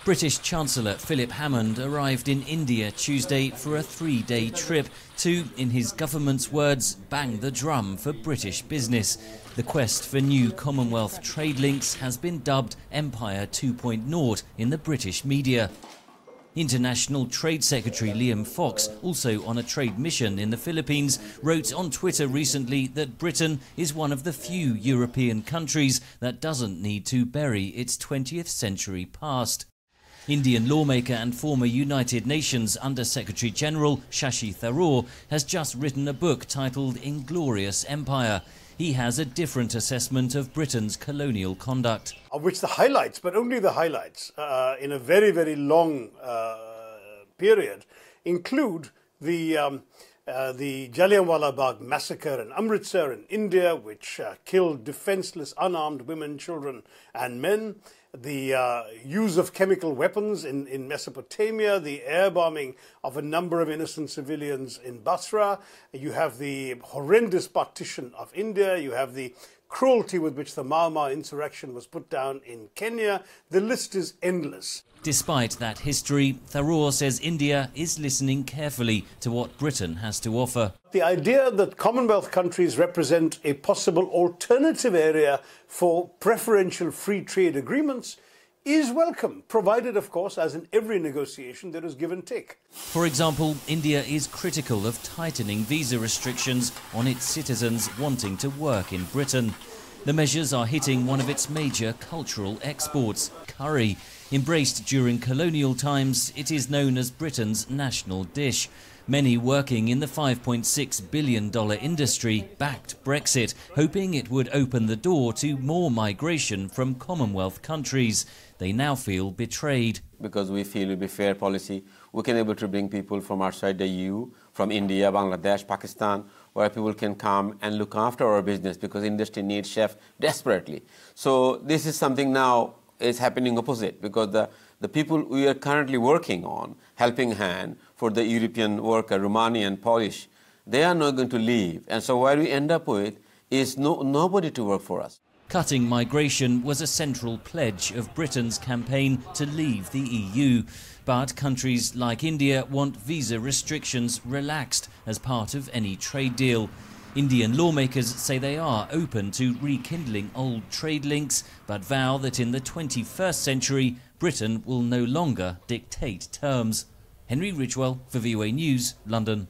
British Chancellor Philip Hammond arrived in India Tuesday for a 3-day trip to, in his government's words, bang the drum for British business. The quest for new Commonwealth trade links has been dubbed Empire 2.0 in the British media. International Trade Secretary Liam Fox, also on a trade mission in the Philippines, wrote on Twitter recently that Britain is one of the few European countries that doesn't need to bury its 20th century past. Indian lawmaker and former United Nations Under-Secretary General Shashi Tharoor has just written a book titled Inglorious Empire. He has a different assessment of Britain's colonial conduct. Of which the highlights, but only the highlights, in a very, very long period, include the Jallianwala Bagh massacre in Amritsar in India, which killed defenseless, unarmed women, children and men, the use of chemical weapons in Mesopotamia, the air bombing of a number of innocent civilians in Basra. You have the horrendous partition of India. You have the cruelty with which the Mau Mau insurrection was put down in Kenya. The list is endless. Despite that history, Tharoor says India is listening carefully to what Britain has to offer. The idea that Commonwealth countries represent a possible alternative area for preferential free trade agreements is welcome, provided, of course, as in every negotiation, there is give and take. For example, India is critical of tightening visa restrictions on its citizens wanting to work in Britain. The measures are hitting one of its major cultural exports, curry. Embraced during colonial times, it is known as Britain's national dish. Many working in the $5.6 billion industry backed Brexit, hoping it would open the door to more migration from Commonwealth countries. They now feel betrayed. Because we feel it will be fair policy, we can able to bring people from outside the EU, from India, Bangladesh, Pakistan, where people can come and look after our business because industry needs chefs desperately. So this is something now is happening opposite, because the people we are currently working on, helping hand for the European worker, Romanian, Polish, they are not going to leave. And so what we end up with is nobody to work for us. Cutting migration was a central pledge of Britain's campaign to leave the EU. But countries like India want visa restrictions relaxed as part of any trade deal. Indian lawmakers say they are open to rekindling old trade links, but vow that in the 21st century, Britain will no longer dictate terms. Henry Ridgwell for VOA News, London.